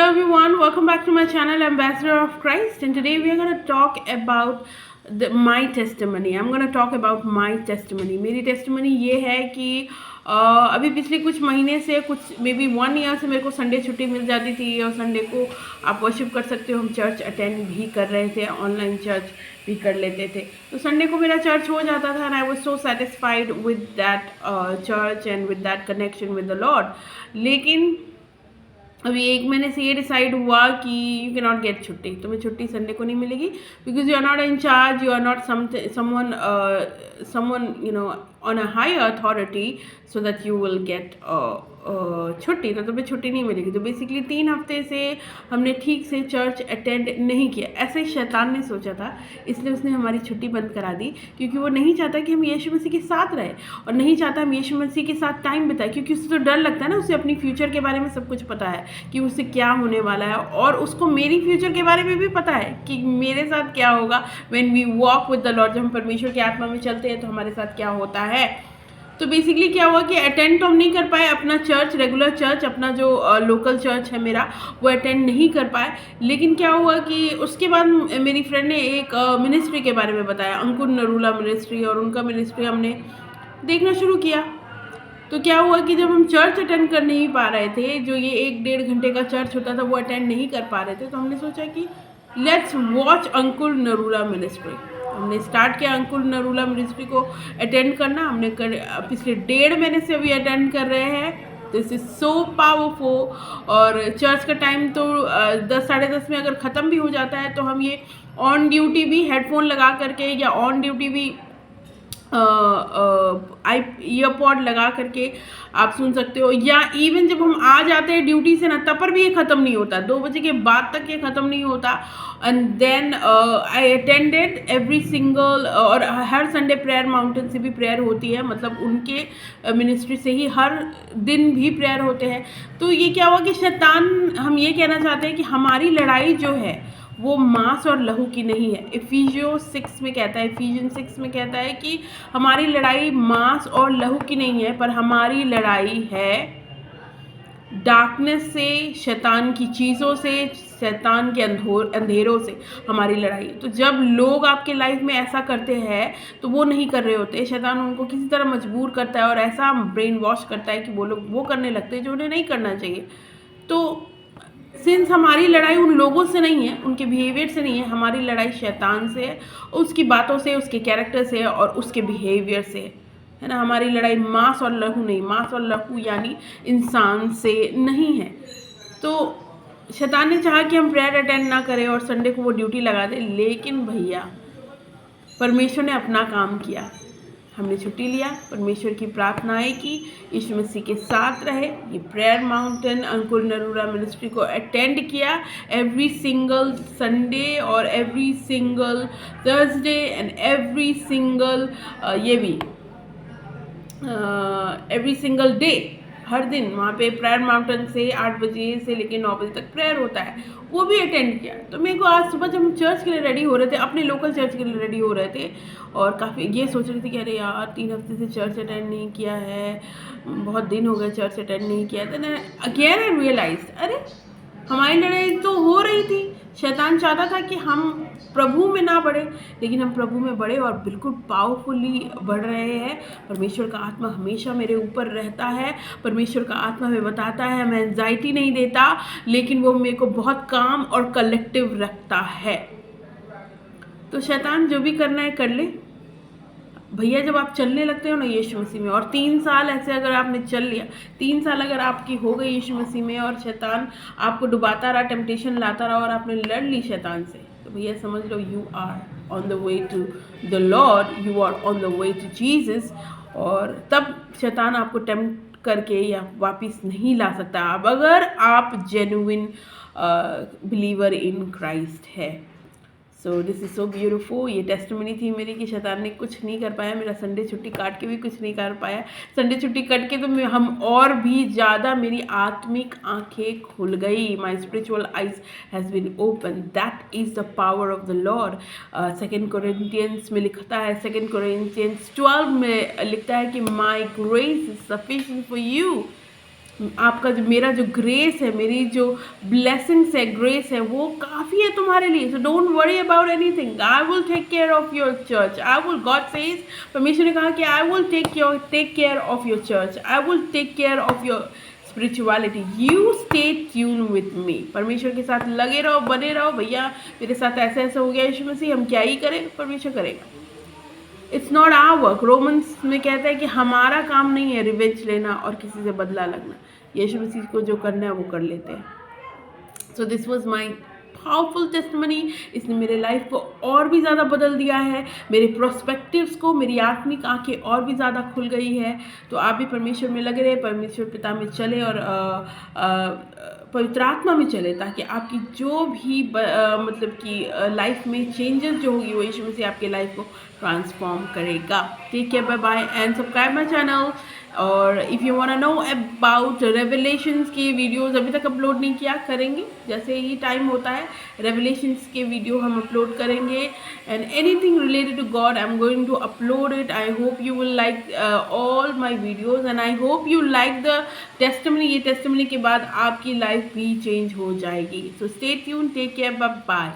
everyone, welcome back to my channel Ambassador of Christ, and today we are going to talk about my testimony. I'm going to talk about my testimony. मेरी testimony ये है कि अभी पिछले कुछ महीने से कुछ मे बी 1 ईयर से मेरे को संडे छुट्टी मिल जाती थी और संडे को आप वर्शिप कर सकते हो, हम चर्च अटेंड भी कर रहे थे, ऑनलाइन चर्च भी कर लेते थे, तो संडे को मेरा चर्च हो जाता था and I was so satisfied with that church and with that connection with the Lord. लेकिन अभी 1 महीने से ये डिसाइड हुआ कि यू कैन नॉट गेट छुट्टी, तुम्हें छुट्टी संडे को नहीं मिलेगी because you are not in charge, you are not someone you know on a high authority so that you will get छुट्टी, तो तुम्हें छुट्टी नहीं मिलेगी. तो बेसिकली 3 हफ्ते से हमने ठीक से चर्च अटेंड नहीं किया. ऐसे शैतान ने सोचा था, इसलिए उसने हमारी छुट्टी बंद करा दी, क्योंकि वो नहीं चाहता कि हम यीशु मसीह के साथ रहें और नहीं चाहता हम यीशु मसीह के साथ टाइम बिताएं, क्योंकि उससे तो डर लगता है ना. उसे अपनी फ्यूचर के बारे में सब कुछ पता है कि उससे क्या होने वाला है, और उसको मेरी फ्यूचर के बारे में भी पता है कि मेरे साथ क्या होगा when we walk with the Lord. जब हम परमेश्वर की आत्मा में चलते हैं तो हमारे साथ क्या होता है. तो बेसिकली क्या हुआ कि अटेंड तो हम नहीं कर पाए अपना चर्च, रेगुलर चर्च, अपना जो लोकल चर्च है मेरा, वो अटेंड नहीं कर पाए. लेकिन क्या हुआ कि उसके बाद मेरी फ्रेंड ने एक मिनिस्ट्री के बारे में बताया, अंकुर नरूला मिनिस्ट्री, और उनका मिनिस्ट्री हमने देखना शुरू किया. तो क्या हुआ कि जब हम चर्च अटेंड कर नहीं पा रहे थे, जो ये 1-1.5 घंटे का चर्च होता था वो अटेंड नहीं कर पा रहे थे, तो हमने सोचा कि let's watch Ankur Narula ministry. हमने स्टार्ट किया अंकुर नरूला मिनिस्ट्री को अटेंड करना. हमने पिछले 1.5 महीने से अभी अटेंड कर रहे हैं. This is so powerful. और चर्च का टाइम तो 10 साढ़े 10 में अगर ख़त्म भी हो जाता है तो हम ये ऑन ड्यूटी भी हेडफोन लगा करके या ऑन ड्यूटी भी ईयरपॉड लगा करके आप सुन सकते हो, या इवन जब हम आ जाते हैं ड्यूटी से ना, तब पर भी ये ख़त्म नहीं होता. 2 बजे के बाद तक ये ख़त्म नहीं होता. And then I attended every single, और हर संडे प्रेयर माउंटेन से भी प्रेयर होती है, मतलब उनके मिनिस्ट्री से ही हर दिन भी प्रेयर होते हैं. तो ये क्या हुआ कि शैतान, हम ये कहना चाहते हैं कि हमारी लड़ाई जो है वो मांस और लहू की नहीं है. इफिजियो 6 में कहता है, इफिजियन 6 में कहता है कि हमारी लड़ाई मांस और लहू की नहीं है, पर हमारी लड़ाई है डार्कनेस से, शैतान की चीज़ों से, शैतान के अंधेरों से हमारी लड़ाई. तो जब लोग आपके लाइफ में ऐसा करते हैं तो वो नहीं कर रहे होते, शैतान उनको किसी तरह मजबूर करता है और ऐसा ब्रेन वॉश करता है कि वो लोग वो करने लगते हैं जो उन्हें नहीं करना चाहिए. तो सिंस हमारी लड़ाई उन लोगों से नहीं है, उनके बिहेवियर से नहीं है, हमारी लड़ाई शैतान से है, उसकी बातों से, उसके कैरेक्टर से और उसके बिहेवियर से है ना. हमारी लड़ाई मांस और लहू नहीं, मांस और लहू यानी इंसान से नहीं है. तो शैतान ने चाहा कि हम प्रेयर अटेंड ना करें और संडे को वो ड्यूटी लगा दे, लेकिन भैया परमेश्वर ने अपना काम किया. हमने छुट्टी लिया, परमेश्वर की प्रार्थनाएं की, यीशु मसीह के साथ रहे, ये प्रेयर माउंटेन अंकुर नरूला मिनिस्ट्री को अटेंड किया एवरी सिंगल संडे और every single Thursday and every single ये भी एवरी सिंगल डे. हर दिन वहाँ पे प्रेयर माउंटेन से 8 बजे से लेकर 9 बजे तक प्रेयर होता है, वो भी अटेंड किया. तो मेरे को आज सुबह जब हम चर्च के लिए रेडी हो रहे थे, अपने लोकल चर्च के लिए रेडी हो रहे थे, और काफ़ी ये सोच रहे थे कि अरे यार 3 हफ्ते से चर्च अटेंड नहीं किया है, बहुत दिन हो गए चर्च अटेंड नहीं किया. देन अगेन आई रियलाइज, अरे हमारी लड़ाई तो हो रही थी. शैतान चाहता था कि हम प्रभु में ना बढ़े, लेकिन हम प्रभु में बढ़े और बिल्कुल पावरफुली बढ़ रहे हैं. परमेश्वर का आत्मा हमेशा मेरे ऊपर रहता है. परमेश्वर का आत्मा हमें बताता है, हमें एंजाइटी नहीं देता, लेकिन वो मेरे को बहुत काम और कलेक्टिव रखता है. तो शैतान जो भी करना है कर ले भैया. जब आप चलने लगते हो ना यीशु मसीह में, और 3 साल ऐसे अगर आपने चल लिया, 3 साल अगर आपकी हो गई यीशु मसीह में, और शैतान आपको डुबाता रहा, टेम्पटेशन लाता रहा, और आपने लड़ ली शैतान से, तो भैया समझ लो you are on the way to the Lord, you are on the way to Jesus. और तब शैतान आपको टेम्प्ट करके या वापस नहीं ला सकता, अब अगर आप जेन्युइन बिलीवर इन क्राइस्ट है. So this is so beautiful. ये टेस्टिमनी थी मेरी कि शैतान ने कुछ नहीं कर पाया, मेरा संडे छुट्टी काट के भी कुछ नहीं कर पाया. संडे छुट्टी कट के तो हम और भी ज़्यादा, मेरी आत्मिक आंखें खुल गई. My spiritual eyes has been open. That is the power of the Lord. 2 Corinthians में लिखता है, 2 कोरिंथियंस 12 में लिखता है कि माई grace is sufficient for you. आपका जो मेरा जो ग्रेस है, मेरी जो ब्लेसिंग्स है, ग्रेस है, वो काफ़ी है तुम्हारे लिए. So don't worry about anything. I will take care of your church. I will, God says, परमेश्वर ने कहा कि I will take care of your church. I will take care of your spirituality. You stay tune with me. परमेश्वर के साथ लगे रहो, बने रहो. भैया मेरे साथ ऐसा ऐसा हो गया यीशु मसीह, हम क्या ही करें, परमेश्वर करेगा. It's not our work. Romans में कहता है कि हमारा काम नहीं है रिवेंज लेना और किसी से बदला लगना. यीशु मसीह को जो करना है वो कर लेते हैं. So this was my powerful testimony. इसने मेरे लाइफ को और भी ज़्यादा बदल दिया है, मेरे प्रोस्पेक्टिव्स को, मेरी आत्मिक आंखें और भी ज़्यादा खुल गई है. तो आप भी परमेश्वर में लगे रहे, परमेश्वर पिता में चले और पवित्र आत्मा में चले, ताकि आपकी जो भी मतलब कि लाइफ में चेंजेस जो होगी वो यीशु मसीह आपके लाइफ को ट्रांसफॉर्म करेगा. Take care, bye bye and subscribe my channel. और if you want to know about revelations के वीडियोस अभी तक अपलोड नहीं किया, करेंगे जैसे ही टाइम होता है. रेवलेशंस के वीडियो हम अपलोड करेंगे and anything related to God I am going to upload it. I hope you will like all my videos and I hope you like the testimony. ये टेस्टिमनी के बाद आपकी life भी change हो जाएगी. So stay tune, take care, bye bye.